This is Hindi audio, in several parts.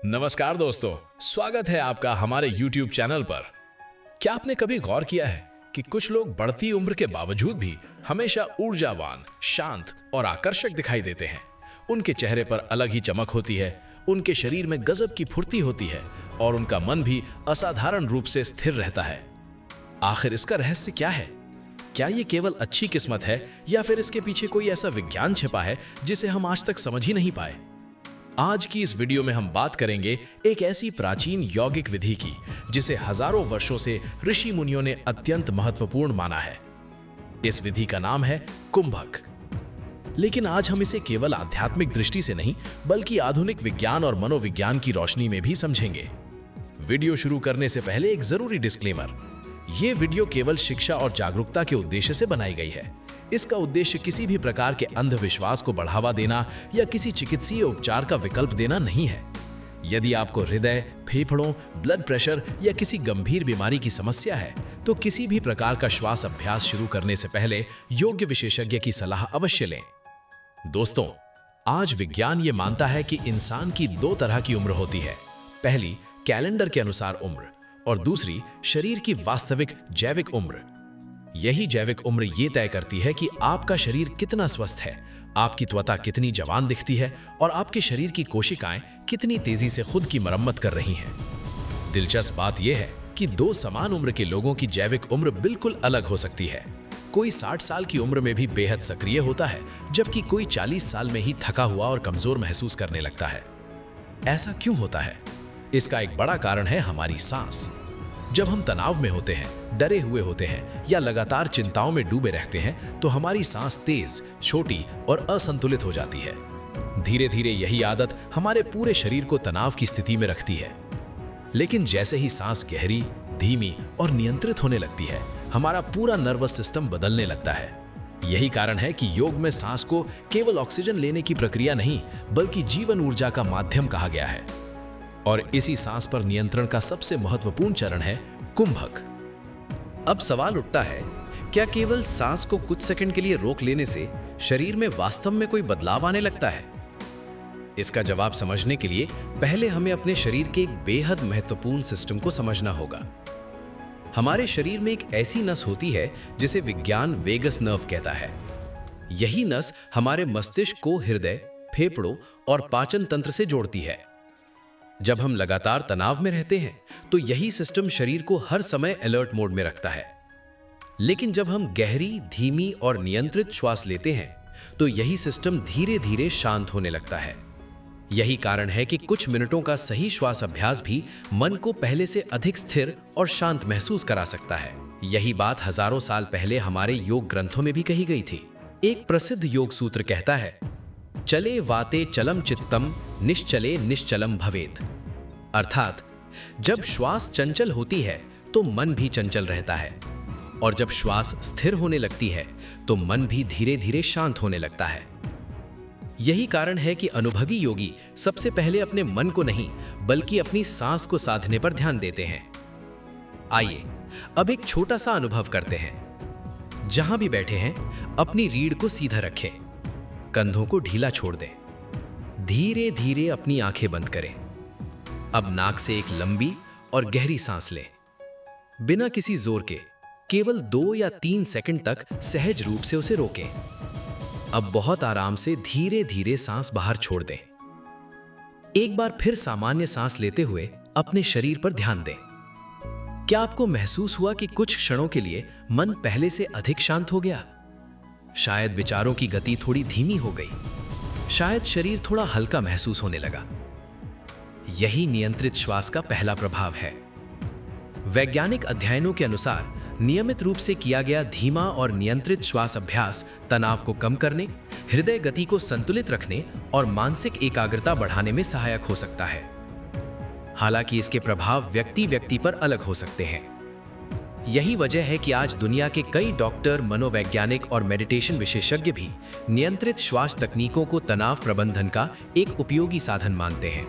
नमस्कार दोस्तों, स्वागत है आपका हमारे YouTube चैनल पर। क्या आपने कभी गौर किया है कि कुछ लोग बढ़ती उम्र के बावजूद भी हमेशा ऊर्जावान, शांत और आकर्षक दिखाई देते हैं। उनके चेहरे पर अलग ही चमक होती है, उनके शरीर में गजब की फुर्ती होती है और उनका मन भी असाधारण रूप से स्थिर रहता है। आखिर इसका रहस्य क्या है? क्या ये केवल अच्छी किस्मत है या फिर इसके पीछे कोई ऐसा विज्ञान छिपा है जिसे हम आज तक समझ ही नहीं पाए? आज की इस वीडियो में हम बात करेंगे एक ऐसी प्राचीन यौगिक विधि की जिसे हजारों वर्षों से ऋषि मुनियों ने अत्यंत महत्वपूर्ण माना है। इस विधि का नाम है कुंभक। लेकिन आज हम इसे केवल आध्यात्मिक दृष्टि से नहीं बल्कि आधुनिक विज्ञान और मनोविज्ञान की रोशनी में भी समझेंगे। वीडियो शुरू करने से पहले एक जरूरी डिस्क्लेमर। ये वीडियो केवल शिक्षा और जागरूकता के उद्देश्य से बनाई गई है। इसका उद्देश्य किसी भी प्रकार के अंधविश्वास को बढ़ावा देना या किसी चिकित्सीय उपचार का विकल्प देना नहीं है। यदि आपको हृदय, फेफड़ों, ब्लड प्रेशर या किसी गंभीर बीमारी की समस्या है तो किसी भी प्रकार का श्वास अभ्यास शुरू करने से पहले योग्य विशेषज्ञ की सलाह अवश्य लें। दोस्तों, आज विज्ञान ये मानता है कि इंसान की दो तरह की उम्र होती है। पहली कैलेंडर के अनुसार उम्र और दूसरी शरीर की वास्तविक जैविक उम्र। यही जैविक उम्र ये तय करती है कि आपका शरीर कितना स्वस्थ है, आपकी त्वचा कितनी जवान दिखती है और आपके शरीर की कोशिकाएं कितनी तेजी से खुद की मरम्मत कर रही हैं। दिलचस्प बात यह है कि दो समान उम्र के लोगों की जैविक उम्र बिल्कुल अलग हो सकती है। कोई 60 साल की उम्र में भी बेहद सक्रिय होता है, जबकि कोई 40 साल में ही थका हुआ और कमजोर महसूस करने लगता है। ऐसा क्यों होता है? इसका एक बड़ा कारण है हमारी सांस। जब हम तनाव में होते हैं, डरे हुए होते हैं या लगातार चिंताओं में डूबे रहते हैं तो हमारी सांस तेज, छोटी और असंतुलित हो जाती है। धीरे धीरे यही आदत हमारे पूरे शरीर को तनाव की स्थिति में रखती है। लेकिन जैसे ही सांस गहरी, धीमी और नियंत्रित होने लगती है, हमारा पूरा नर्वस सिस्टम बदलने लगता है। यही कारण है कि योग में सांस को केवल ऑक्सीजन लेने की प्रक्रिया नहीं बल्कि जीवन ऊर्जा का माध्यम कहा गया है। और इसी सांस पर नियंत्रण का सबसे महत्वपूर्ण चरण है कुंभक। अब सवाल उठता है, क्या केवल सांस को कुछ सेकंड के लिए रोक लेने से शरीर में वास्तव में कोई बदलाव आने लगता है? इसका जवाब समझने के लिए पहले हमें अपने शरीर के एक बेहद महत्वपूर्ण सिस्टम को समझना होगा। हमारे शरीर में एक ऐसी नस होती है जिसे विज्ञान वेगस नर्व कहता है। यही नस हमारे मस्तिष्क को हृदय, फेफड़ों और पाचन तंत्र से जोड़ती है। जब हम लगातार तनाव में रहते हैं तो यही सिस्टम शरीर को हर समय अलर्ट मोड में रखता है। लेकिन जब हम गहरी, धीमी और नियंत्रित श्वास लेते हैं तो यही सिस्टम धीरे धीरे शांत होने लगता है। यही कारण है कि कुछ मिनटों का सही श्वास अभ्यास भी मन को पहले से अधिक स्थिर और शांत महसूस करा सकता है। यही बात हजारों साल पहले हमारे योग ग्रंथों में भी कही गई थी। एक प्रसिद्ध योग सूत्र कहता है, चले वाते चलम चित्तम निश्चले निश्चलम भवेत। अर्थात जब श्वास चंचल होती है तो मन भी चंचल रहता है और जब श्वास स्थिर होने लगती है तो मन भी धीरे धीरे शांत होने लगता है। यही कारण है कि अनुभवी योगी सबसे पहले अपने मन को नहीं बल्कि अपनी सांस को साधने पर ध्यान देते हैं। आइए अब एक छोटा सा अनुभव करते हैं। जहां भी बैठे हैं अपनी रीढ़ को सीधा रखें, कंधों को ढीला छोड़ दें, धीरे धीरे अपनी आंखें बंद करें। अब नाक से एक लंबी और गहरी सांस लें, बिना किसी जोर के, केवल 2 या 3 सेकंड तक सहज रूप से उसे रोकें। अब बहुत आराम से धीरे धीरे सांस बाहर छोड़ दें। एक बार फिर सामान्य सांस लेते हुए अपने शरीर पर ध्यान दें। क्या आपको महसूस हुआ कि कुछ क्षणों के लिए मन पहले से अधिक शांत हो गया? शायद विचारों की गति थोड़ी धीमी हो गई, शायद शरीर थोड़ा हल्का महसूस होने लगा। यही नियंत्रित श्वास का पहला प्रभाव है। वैज्ञानिक अध्ययनों के अनुसार नियमित रूप से किया गया धीमा और नियंत्रित श्वास अभ्यास तनाव को कम करने, हृदय गति को संतुलित रखने और मानसिक एकाग्रता बढ़ाने में सहायक हो सकता है। हालांकि इसके प्रभाव व्यक्ति व्यक्ति पर अलग हो सकते हैं। यही वजह है कि आज दुनिया के कई डॉक्टर, मनोवैज्ञानिक और मेडिटेशन विशेषज्ञ भी नियंत्रित श्वास तकनीकों को तनाव प्रबंधन का एक उपयोगी साधन मानते हैं।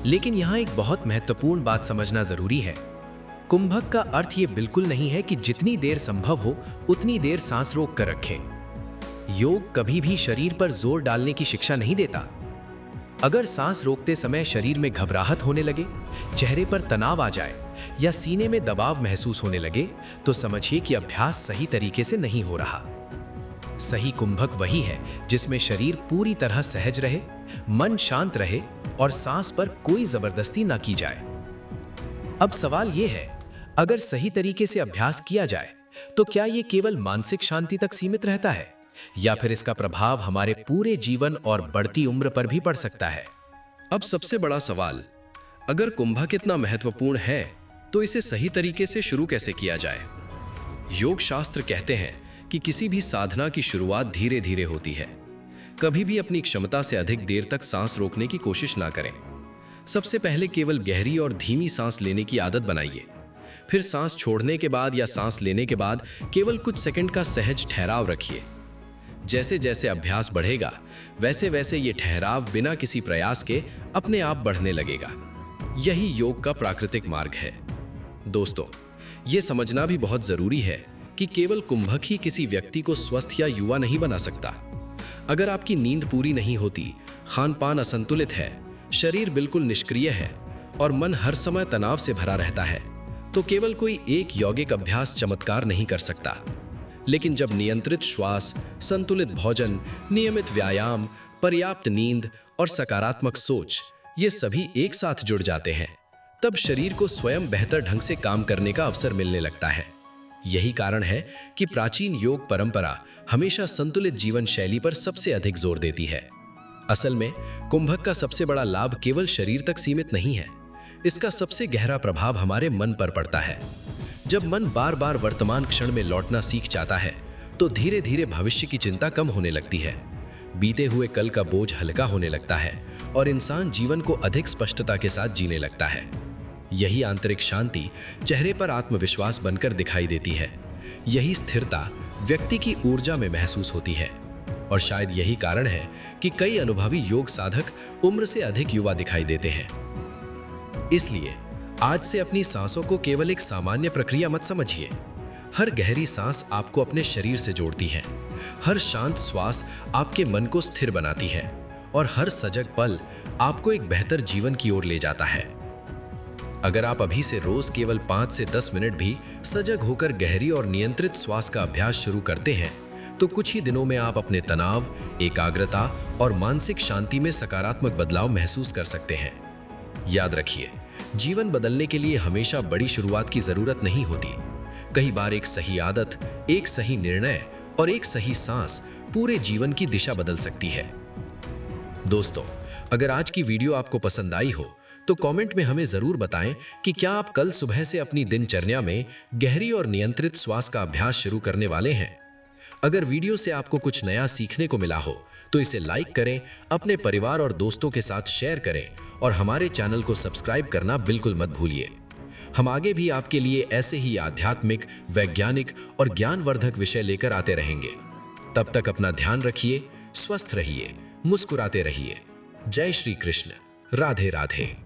लेकिन यहाँ एक बहुत महत्वपूर्ण बात समझना जरूरी है। कुंभक का अर्थ ये बिल्कुल नहीं है कि जितनी देर संभव हो उतनी देर सांस रोक कर रखें। योग कभी भी शरीर पर जोर डालने की शिक्षा नहीं देता। अगर सांस रोकते समय शरीर में घबराहट होने लगे, चेहरे पर तनाव आ जाए या सीने में दबाव महसूस होने लगे, तो समझिए कि अभ्यास सही तरीके से नहीं हो रहा। सही कुंभक वही है जिसमें शरीर पूरी तरह सहज रहे, मन शांत रहे और सांस पर कोई जबरदस्ती ना की जाए। अब सवाल यह है, अगर सही तरीके से अभ्यास किया जाए तो क्या ये केवल मानसिक शांति तक सीमित रहता है या फिर इसका प्रभाव हमारे पूरे जीवन और बढ़ती उम्र पर भी पड़ सकता है? अब सबसे बड़ा सवाल, अगर कुंभक इतना महत्वपूर्ण है तो इसे सही तरीके से शुरू कैसे किया जाए? योग शास्त्र कहते हैं कि किसी भी साधना की शुरुआत धीरे धीरे होती है। कभी भी अपनी क्षमता से अधिक देर तक सांस रोकने की कोशिश ना करें। सबसे पहले केवल गहरी और धीमी सांस लेने की आदत बनाइए। फिर सांस छोड़ने के बाद या सांस लेने के बाद केवल कुछ सेकंड का सहज ठहराव रखिए। जैसे जैसे अभ्यास बढ़ेगा, वैसे वैसे ये ठहराव बिना किसी प्रयास के अपने आप बढ़ने लगेगा। यही योग का प्राकृतिक मार्ग है। दोस्तों, ये समझना भी बहुत जरूरी है कि केवल कुंभक ही किसी व्यक्ति को स्वस्थ या युवा नहीं बना सकता। अगर आपकी नींद पूरी नहीं होती, खान पान असंतुलित है, शरीर बिल्कुल निष्क्रिय है और मन हर समय तनाव से भरा रहता है, तो केवल कोई एक यौगिक अभ्यास चमत्कार नहीं कर सकता। लेकिन जब नियंत्रित श्वास, संतुलित भोजन, नियमित व्यायाम, पर्याप्त नींद और सकारात्मक सोच, ये सभी एक साथ जुड़ जाते हैं, तब शरीर को स्वयं बेहतर ढंग से काम करने का अवसर मिलने लगता है। यही कारण है कि प्राचीन योग परंपरा हमेशा संतुलित जीवन शैली पर सबसे अधिक जोर देती है। असल में कुंभक का सबसे बड़ा लाभ केवल शरीर तक सीमित नहीं है, इसका सबसे गहरा प्रभाव हमारे मन पर पड़ता है। जब मन बार बार वर्तमान क्षण में लौटना सीख जाता है, तो धीरे धीरे भविष्य की चिंता कम होने लगती है। बीते हुए कल का बोझ हल्का होने लगता है और इंसान जीवन को अधिक स्पष्टता के साथ जीने लगता है। यही आंतरिक शांति चेहरे पर आत्मविश्वास बनकर दिखाई देती है। यही स्थिरता व्यक्ति की ऊर्जा में महसूस होती है। और शायद यही कारण है कि कई अनुभवी योग साधक उम्र से अधिक युवा दिखाई देते हैं। इसलिए आज से अपनी सांसों को केवल एक सामान्य प्रक्रिया मत समझिए। हर गहरी सांस आपको अपने शरीर से जोड़ती है, हर शांत श्वास आपके मन को स्थिर बनाती है और हर सजग पल आपको एक बेहतर जीवन की ओर ले जाता है। अगर आप अभी से रोज केवल 5 से 10 मिनट भी सजग होकर गहरी और नियंत्रित श्वास का अभ्यास शुरू करते हैं, तो कुछ ही दिनों में आप अपने तनाव, एकाग्रता और मानसिक शांति में सकारात्मक बदलाव महसूस कर सकते हैं। याद रखिए, जीवन बदलने के लिए हमेशा बड़ी शुरुआत की जरूरत नहीं होती। कई बार एक सही आदत, एक सही निर्णय और एक सही सांस पूरे जीवन की दिशा बदल सकती है। दोस्तों, अगर आज की वीडियो आपको पसंद आई हो तो कमेंट में हमें जरूर बताएं कि क्या आप कल सुबह से अपनी दिनचर्या में गहरी और नियंत्रित श्वास का अभ्यास शुरू करने वाले हैं। अगर वीडियो से आपको कुछ नया सीखने को मिला हो तो इसे लाइक करें, अपने परिवार और दोस्तों के साथ शेयर करें और हमारे चैनल को सब्सक्राइब करना बिल्कुल मत भूलिए। हम आगे भी आपके लिए ऐसे ही आध्यात्मिक, वैज्ञानिक और ज्ञानवर्धक विषय लेकर आते रहेंगे। तब तक अपना ध्यान रखिए, स्वस्थ रहिए, मुस्कुराते रहिए। जय श्री कृष्ण। राधे राधे।